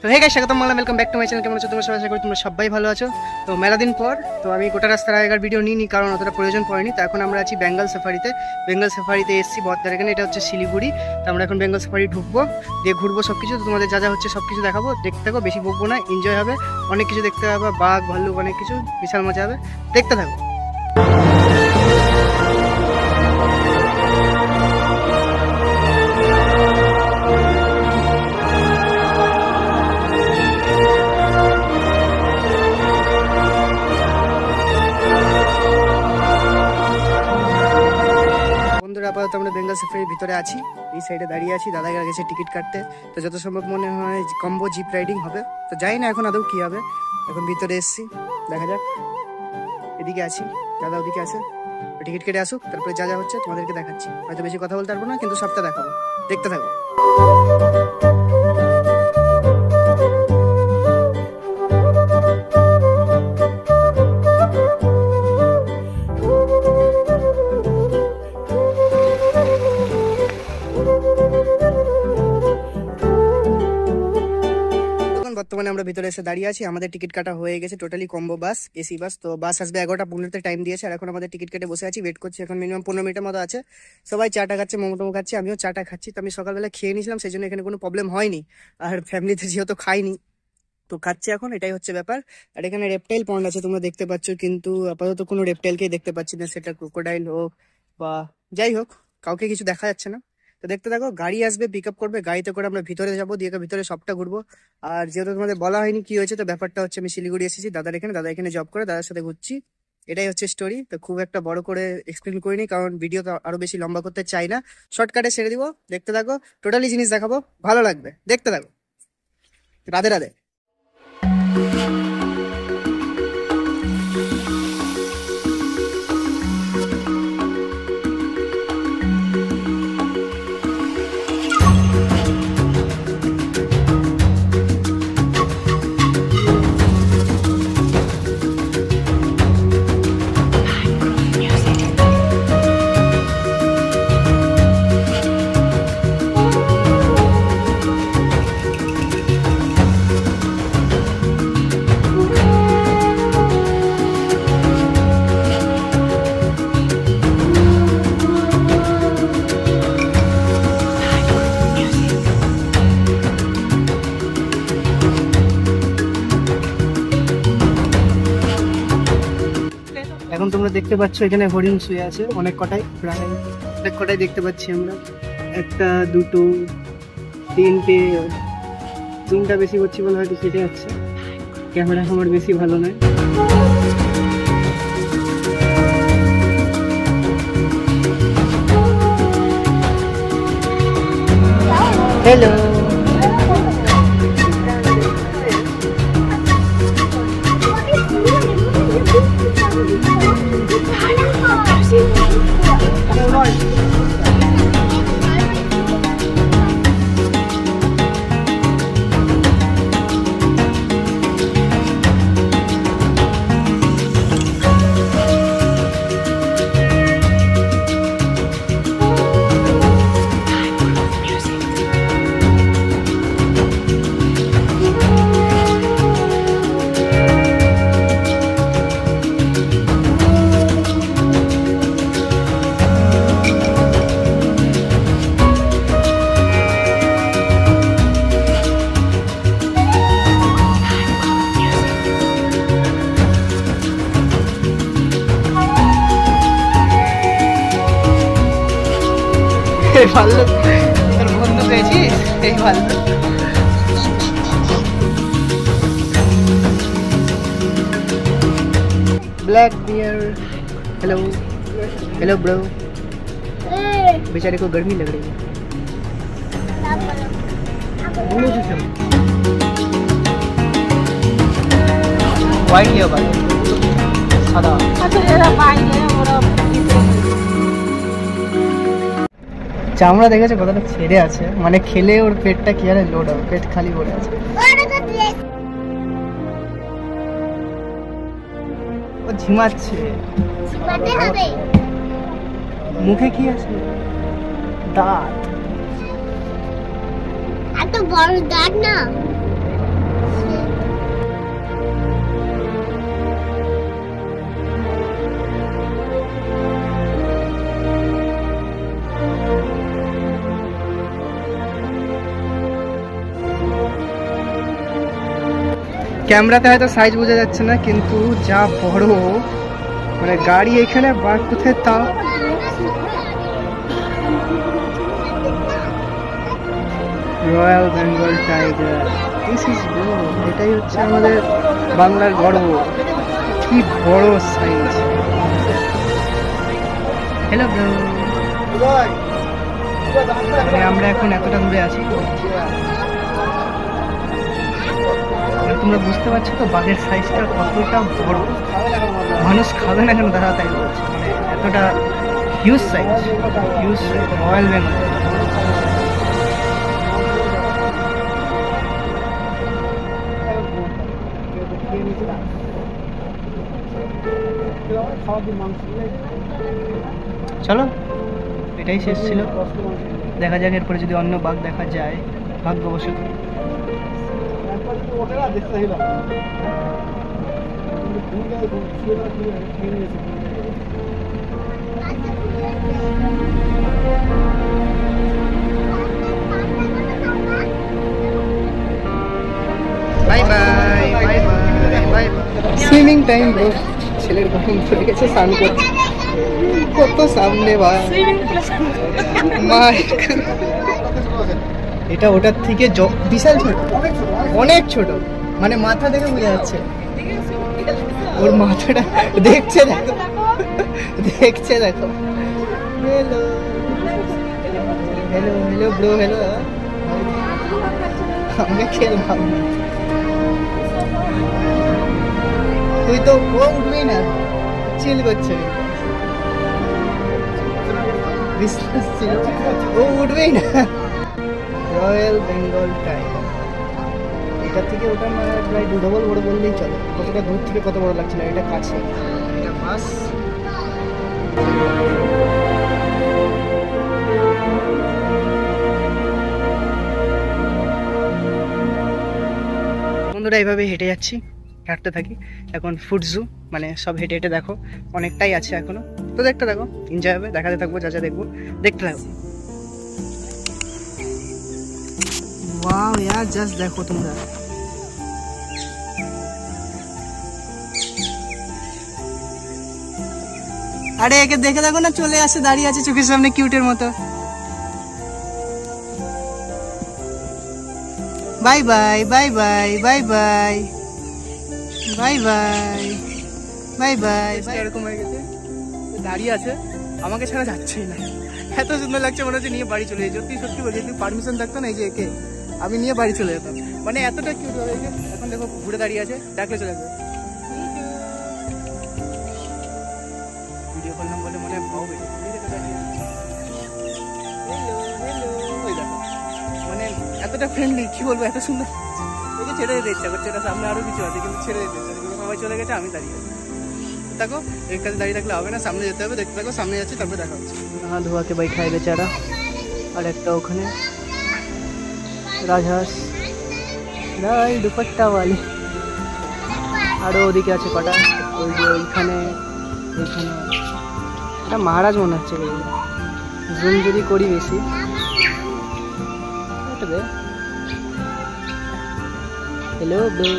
তো hey guys, স্বাগতম Bangla, welcome back to my channel. কেমন আছো তোমরা সবাই? আশা করি তোমরা সবাই ভালো আছো। তো মেলা দিন পর তো আমি গোটা রাস্তার আগেকার ভিডিও নিইনি, কারণ অতটা প্রয়োজন পড়েনি। তো এখন আমরা আছি বেঙ্গল সাফারিতে এসেছি বদ্দার এখানে। এটা হচ্ছে শিলিগুড়ি। তো আমরা এখন বেঙ্গল সাফারি ঢুকবো, দিয়ে ঘুরবো সব কিছু। তো তোমাদের যা যা হচ্ছে সব কিছু দেখাবো, দেখতে থাকো। বেশি বকবো না, এনজয় হবে, অনেক কিছু দেখতে পাবে, বাঘ ভাল্লুক অনেক কিছু, বিশাল মজা হবে, দেখতে থাকো। আপাতত আমরা বেঙ্গল সাফারির ভিতরে আছি, এই সাইডে দাঁড়িয়ে আছি। দাদা গেছে টিকিট কাটতে। তো যত সম্ভব মনে হয় কম্বো জিপ রাইডিং হবে। তো যাই না এখন আদৌ কি হবে। এখন ভিতরে এসছি, দেখা যাক। এদিকে আছি, দাদা ওদিকে আছে। টিকিট কেটে আসুক, তারপরে যা যা হচ্ছে তোমাদেরকে দেখাচ্ছি। হয়তো বেশি কথা বলতে পারবো না, কিন্তু সবটা দেখাবো, দেখতে থাকো। বর্তমানে আমরা ভিতরে এসে দাঁড়িয়ে আছি। আমাদের টিকিট কাটা হয়ে গেছে, টোটালি কম্বো বাস, এসি বাস। তো বাস আসবে 11:15 টাইম দিয়েছে। আর এখন আমাদের টিকিট কেটে বসে আছি, ওয়েট করছি। এখন মিনিমাম 15 মিনিটের মতো আছে। সবাই চাটা খাচ্ছে, মোমো খাচ্ছে, আমিও চাটা খাচ্ছি। তো আমি সকালবেলা খেয়ে নিয়েছিলাম, সেই জন্য এখানে কোনো প্রবলেম হয়নি। আর ফ্যামিলিতে যেহেতু খাইনি, তো খাচ্ছি এখন, এটাই হচ্ছে ব্যাপার। আর এখানে রেপটাইল পন্ড আছে, তোমরা দেখতে পাচ্ছ, কিন্তু আপাতত কোনো রেপটাইলকেই দেখতে পাচ্ছি না। সেটা ক্রোকোডাইল হোক বা যাই হোক, কাউকে কিছু দেখা যাচ্ছে না। তো দেখতে থাকো, গাড়ি আসবে, পিক আপ করবে, গাড়িতে করে আমরা ভিতরে যাবো, দিয়ে ভিতরে সবটা ঘুরবো। আর যেহেতু তোমাদের বলা হয়নি কি হয়েছে, তো ব্যাপারটা হচ্ছে আমি শিলিগুড়ি এসেছি দাদার এখানে, দাদা এখানে জব করে, দাদার সাথে ঘুরছি, এটাই হচ্ছে স্টোরি। তো খুব একটা বড় করে এক্সপ্লেন করিনি, কারণ ভিডিও তো আরো বেশি লম্বা করতে চাই না, শর্টকাটে ছেড়ে দিব। দেখতে থাকো, টোটালি জিনিস দেখাবো, ভালো লাগবে, দেখতে থাকো। রাধে রাধে। এখন তোমরা দেখতে পাচ্ছ এখানে হরিণ শুয়ে আছে, অনেক কটাই, প্রায় অনেক কটাই দেখতে পাচ্ছি আমরা। একটা, দুটো, তিনটে, জুমটা বেশি করছি বলে হয়তো কেটে যাচ্ছে, ক্যামেরা আমার বেশি ভালো নয়। হ্যালো, ভাল্লুক তোর বন্ধু পেয়েছিস? এই ভাল্লুক black bear. Hello hello bro. बेचारे को गर्मी लग रही है। वाइट ये भाई सादा। अच्छा मेरा भाई है मेरा। চামড়া দেখেছে কতটা ছেড়ে আছে, মানে খেলে ওর পেটটা কি আরে লোড হবে, পেট খালি পড়ে আছে। ও ঝিমাচ্ছে। মুখে কি আছে? দাঁত। এত বড় দাঁত না। ক্যামেরাতে হয়তো সাইজ বোঝা যাচ্ছে না, কিন্তু যা বড় মানে গাড়ি এখানে বাঘ কোথায় তা। Royal Bengal tiger, this is bro, এটাই হচ্ছে আমাদের বাংলার গর্ব। কি বড় সাইজ। হ্যালো ব্রো, আমরা এখন এতটা দূরে আছি, তোমরা বুঝতে পারছো তো বাঘের সাইজটা কতটা বড়। মানুষ খাবে না কেন দাঁড়া, তাই বলছে, মানে এতটা huge size, huge size royal Bengal. চলো, এটাই শেষ ছিল, দেখা যাক এরপরে যদি অন্য বাঘ দেখা যায় ভাগ্যবশত। Bye bye bye bye bye. Swimming time bro, ছেলের গরম ধরে গেছে, স্নান করছে কত সামনে ভাই। এটা ওটার থেকে বিশাল ছোট, অনেক ছোট, মানে মাথা দেখে বোঝা যাচ্ছে ওর মাথাটা। দেখছে দেখো, দেখছে দেখো। Hello hello hello bro, hello. আমি খেললাম, তুই তো ও উঠবি না, চিল করছে, বিশ্বাস ছিল ও উঠবেই না। রয়্যাল বেঙ্গল টাইগার, এটা থেকে ওটা মানে প্রায় ডবল বড় বললেই চলে। কতটা দূর থেকে কত বড় লাগছে না, এটা কাছে, এটা বাস। বন্ধুরা এইভাবে হেঁটে যাচ্ছি, হাঁটতে থাকি। এখন ফুড জু, মানে সব হেঁটে হেঁটে দেখো, অনেকটাই আছে এখনো, তো দেখতে থাকো, এনজয় হবে, দেখাতে থাকবো যা যা দেখবো, দেখতে থাকো। ওয়াও यार, জাস্ট দেখো তোমরা, আরে একে দেখে দেখো না, চলে আসে, দাঁড়িয়ে আছে চোখের সামনে কিউটের মতো। By bye bye bye bye bye bye bye bye by. এরকম হয়ে গেছে, দাঁড়িয়ে আছে, আমাকে ছাড়া যাচ্ছেই না, এত সুন্দর লাগছে, মনে হচ্ছে নিয়ে বাড়ি চলে যাই। সত্যি সত্যি বলছি, যদি পারমিশন থাকতো না এই যে একে, আমি নিয়ে বাড়ি চলে যেতাম, মানে এতটা কিউট হয়ে গেছে। এখন দেখো ঘুরে দাঁড়িয়ে আছে, ডাকলে চলে যাবে। ভিডিও করলাম বলে মনে ভাও বেশি, মানে এতটা ফ্রেন্ডলি, কি বলবো, এত সুন্দর। এই যে ছেড়ে দিতে ইচ্ছা করছে, এটা সামনে আরো কিছু আছে, কিন্তু ছেড়ে দিতে ইচ্ছা করছে, সবাই চলে গেছে, আমি দাঁড়িয়ে আছি। দেখো এর কাছে দাঁড়িয়ে থাকলে হবে না, সামনে যেতে হবে, দেখতে থাকো, সামনে যাচ্ছে, তারপরে দেখা হচ্ছে। হ্যাঁ, ধোয়াকে बैठाए बेचारा, আর একটা ওখানে রাজহাঁস, লাল দুপাট্টা वाली, আরও ওদিকে আছে কটা, ওই যে ওইখানে, ওইখানে এটা মহারাজ মনে হচ্ছে। জুম যদি করি বেশি, হ্যালো ব্রো।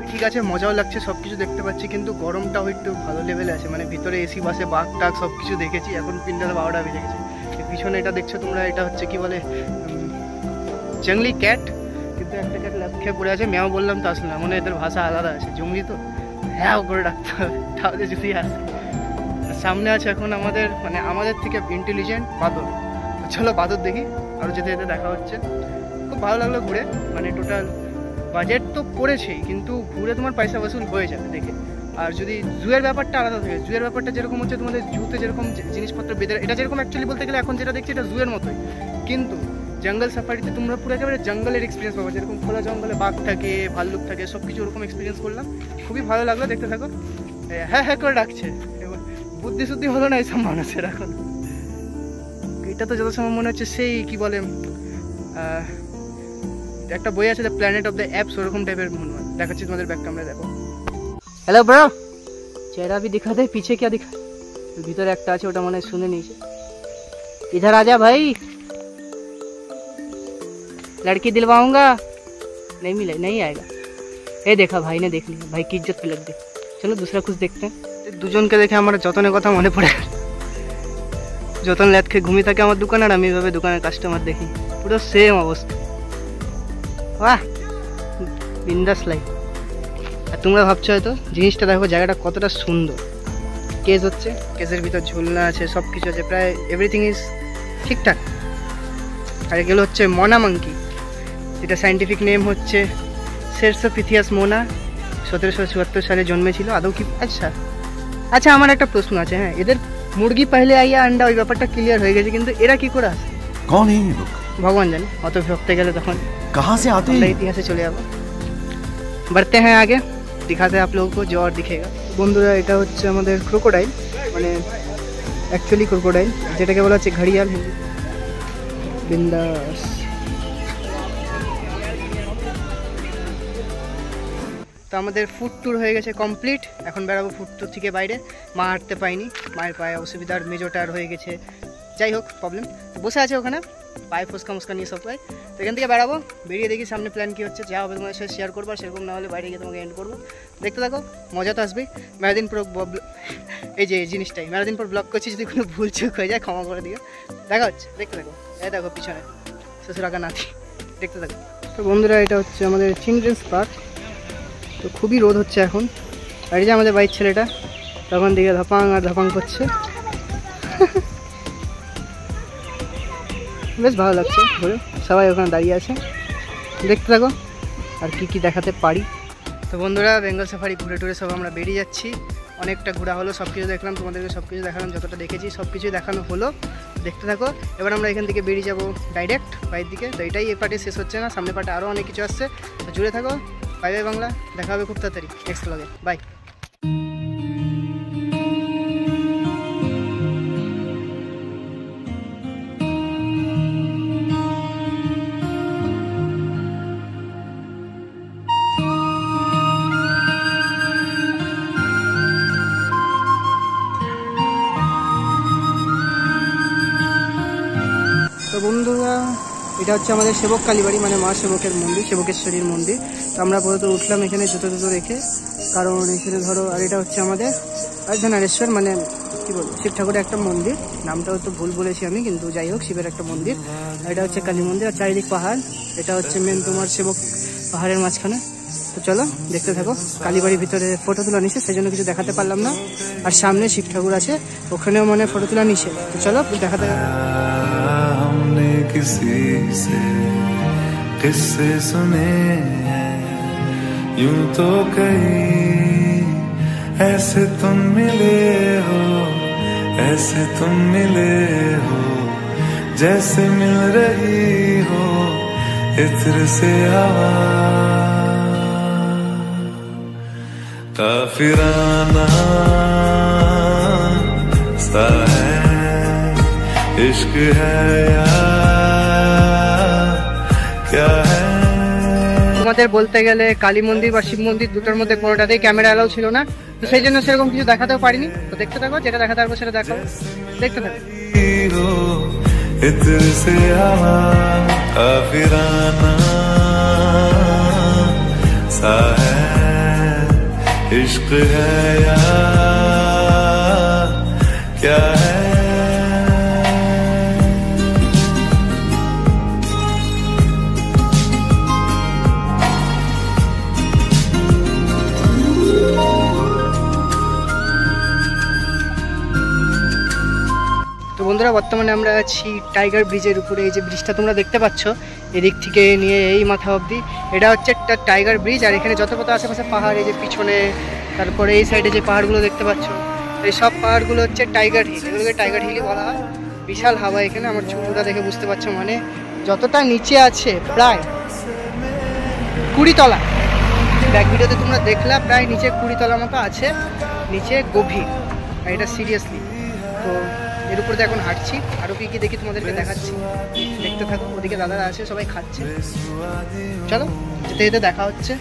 ঠিক আছে, মজাও লাগছে, সবকিছু দেখতে পাচ্ছি, কিন্তু গরমটাও একটু ভালো লেভেলে আছে, মানে ভিতরে এসি বাসে বাঘ টাঘ সব কিছু দেখেছি। এখন 12টা বেজে গেছে। পিছনে এটা দেখছো তোমরা, এটা হচ্ছে কি বলে, জঙ্গলি ক্যাট, কিন্তু একটা ক্যাট ল্যাপ খেয়ে পড়ে আছে। মেয়াও বললাম তো আসলে না, মানে এদের ভাষা আলাদা আছে, জঙ্গলি তো হ্যাঁ করে রাখতে হবে, তাহলে যদি আসে। সামনে আছে এখন আমাদের, মানে আমাদের থেকে ইন্টেলিজেন্ট বাদর। চলো বাদর দেখি, আরও যেতে যেতে দেখা হচ্ছে। খুব ভালো লাগলো ঘুরে, মানে টোটাল বাজেট তো পড়েছেই, কিন্তু ঘুরে তোমার পয়সা বসুল হয়ে যাবে দেখে। আর যদি জুয়ের ব্যাপারটা আলাদা থাকে, জুয়ের ব্যাপারটা যেরকম হচ্ছে তোমাদের জুতে যেরকম জিনিসপত্র বেঁধে, এটা যেরকম অ্যাকচুয়ালি বলতে গেলে এখন যেটা দেখছি এটা জুয়ের মতোই, কিন্তু জঙ্গল সাফারিতে তোমরা পুরো একেবারে জঙ্গলের এক্সপিরিয়েন্স পাবো, যেরকম খোলা জঙ্গলে বাঘ থাকে, ভাল্লুক থাকে, সব কিছু ওরকম এক্সপিরিয়েন্স করলাম। খুবই ভালো লাগলো, দেখতে থাকো। হ্যাঁ হ্যাঁ করে ডাকছে, এবার বুদ্ধি শুদ্ধি হলো না এইসব মানুষের এখন। এটা তো যত সময় মনে হচ্ছে সেই কি বলে, একটা বই আছে the planet of the apps, ওরকম টাইপের মনে হয়। দেখাচ্ছি তোমাদের ব্যাক ক্যামেরা, দেখো। হ্যালো ব্রো, চেহারা भी दिखा दे, पीछे क्या दिखा, ভিতরে একটা আছে, ওটা মনে হয় শুনে নিয়েছে। इधर आजा भाई, लड़की दिलवाऊंगा। नहीं मिले, नहीं आएगा। ये देखा भाई ने देख लिया, भाई की इज्जत पे लग गई। चलो दूसरा कुछ देखते हैं। দুজনকে দেখে আমার যতনের কথা মনে পড়ে। যতন ল্যাদ খেয়ে ঘুমিয়ে থাকে আমার দোকানে, আর আমি এভাবে দোকানের কাস্টমার দেখি, পুরো সেম অবস্থা। বাহ, বিন্দাস লাইফ। আর তোমরা ভাবছো হয়তো জিনিসটা দেখো জায়গাটা কতটা সুন্দর। কেজ হচ্ছে, কেজের ভিতর ঝুলনা আছে, সব কিছু আছে, প্রায় এভরিথিং ইজ ঠিকঠাক। আর এগুলো হচ্ছে মোনা মাঙ্কি, যেটা সাইন্টিফিক নেম হচ্ছে সেরসোপিথিয়াস মোনা। 1774 সালে জন্মেছিল। আদৌ কি? আচ্ছা আচ্ছা, আমার একটা প্রশ্ন আছে। হ্যাঁ, এদের মুরগি পহলে আইয়া আন্ডা, ওই ব্যাপারটা ক্লিয়ার হয়ে গেছে, কিন্তু এরা কি করে আসে? कौन है ये लोग? ভগবান জানে। অত ভাবতে গেলে তখন कहाँ से आते আমরা हैं? ইতিহাসে চলে যাবো। बढ़ते हैं आगे, दिखाते हैं आप लोगों को जो और दिखेगा। বন্ধুরা, এটা হচ্ছে আমাদের ক্রোকোডাইল, মানে অ্যাকচুয়ালি ক্রোকোডাইল, যেটাকে বলা হচ্ছে ঘড়িয়াল। বিন্দাস। তো আমাদের ফুড ট্যুর হয়ে গেছে কমপ্লিট। এখন বেরাবো ফুড ট্যুর থেকে বাইরে। মা হাঁটতে পাইনি, মায়ের পায়ে অসুবিধার, মেজোটার হয়ে গেছে, যাই হোক প্রবলেম। বসে আছে ওখানে পায়ে ফুসকা মুসকা নিয়ে সব পায়। তো এখান থেকে বেরাবো, বেরিয়ে দেখি সামনে প্ল্যান কী হচ্ছে। যা হবে তোমাদের সাথে শেয়ার করবো, আর সেরকম না হলে বাইরে গিয়ে তোমাকে এন্ড করবো। দেখতে থাকো, মজা তো আসবেই। মেলাদিন পুরো এই যে জিনিসটাই মেলাদিন পর ব্লগ করছি, যদি কোনো ভুল চুক হয়ে যায় ক্ষমা করে দিও। দেখা হচ্ছে, দেখতে থাকো। এই দেখো পিছনে শ্বশুরাকা নাতি, দেখতে থাকো। তো বন্ধুরা, এটা হচ্ছে আমাদের চিলড্রেন্স পার্ক। তো খুবই রোদ হচ্ছে এখন। আর এই যে আমাদের বাইক ছেলেটা তখন দিকে ধপাং আর ধপাং করছে। বেশ ভালো লাগছে ঘুরে, সবাই ওখানে দাঁড়িয়ে আছে। দেখতে থাকো আর কি কি দেখাতে পারি। তো বন্ধুরা, বেঙ্গল সাফারি ঘুরে টুরে সব আমরা বেরিয়ে যাচ্ছি। অনেকটা ঘোরা হলো, সব কিছু দেখলাম, তোমাদেরকে সব কিছু দেখালাম, যতটা দেখেছি সব কিছুই দেখানো হলো। দেখতে থাকো। এবার আমরা এখান থেকে বেরিয়ে যাবো ডাইরেক্ট বাইরের দিকে। তো এটাই এই পার্টে শেষ হচ্ছে না, সামনে পার্টে আরও অনেক কিছু আসছে। তো জুড়ে থাকো। বাই বাই বাংলা, দেখা হবে খুব তাড়াতাড়ি নেক্সট ব্লগে। বাই। তো বন্ধুরা, এটা হচ্ছে আমাদের সেবক কালীবাড়ি, মানে মা সেবকের মন্দির, সেবকেশ্বরীর মন্দির। তো আমরা প্রথমত উঠলাম এখানে জুতো রেখে, কারণ এখানে ধরো। আর এটা হচ্ছে আমাদের অর্ধনারেশ্বর, মানে কী বলবো, শিব ঠাকুরের একটা মন্দির। নামটা হয়তো ভুল বলেছি আমি, কিন্তু যাই হোক, শিবের একটা মন্দির। আর এটা হচ্ছে কালী মন্দির, আর চারিদিক পাহাড়। এটা হচ্ছে মেন তোমার সেবক পাহাড়ের মাঝখানে। তো চলো দেখতে থাকো। কালীবাড়ির ভিতরে ফটো তোলা নিষেধ, সেই জন্য কিছু দেখাতে পারলাম না। আর সামনে শিব ঠাকুর আছে, ওখানেও মানে ফটো তোলা নিষেধ। তো চলো দেখাতে। हमने किसी से किस्से सुने हैं, यूं तो कई ऐसे तुम मिले हो, ऐसे तुम मिले हो, जैसे मिल रही हो इत्र से हवा। काफिराना सा है इश्क है या क्या है। তোমাদের বলতে গেলে কালী মন্দির বা শিব মন্দির দুটোর মধ্যে কোনোটাতেই ক্যামেরা অ্যালাউ ছিল না, তো সেই জন্য সেরকম কিছু দেখাতেও পারিনি। তো দেখতে থাকো, যেটা দেখাতে পারবো সেটা দেখাবো। দেখতে থাকো। इत्र से हवा काफिराना सा है इश्क है या क्या है। বন্ধুরা, বর্তমানে আমরা আছি টাইগার ব্রিজের উপরে। এই যে ব্রিজটা তোমরা দেখতে পাচ্ছ, এদিক থেকে নিয়ে এই মাথা অবধি, এটা হচ্ছে একটা টাইগার ব্রিজ। আর এখানে যত কত আশেপাশে পাহাড়, এই যে পিছনে, তারপরে এই সাইডে যে পাহাড়গুলো দেখতে পাচ্ছ, এই সব পাহাড়গুলো হচ্ছে টাইগার হিল। এগুলোকে টাইগার হিলই বলা হয়। বিশাল হাওয়া এখানে, আমার চুলটা দেখে বুঝতে পারছো, মানে যতটা নিচে আছে প্রায় 20 তলা। ব্যাক ভিডিওতে তোমরা দেখলা, প্রায় নিচে 20 তলা মতো আছে, নিচে গভীর। আর এটা সিরিয়াসলি। তো এর উপরে এখন হাঁটছি, আরও কি কি দেখি তোমাদেরকে দেখাচ্ছি, দেখতে থাকো। ওদিকে দাদারা আছে, সবাই খাচ্ছে। চলো যেতে যেতে দেখা হচ্ছে।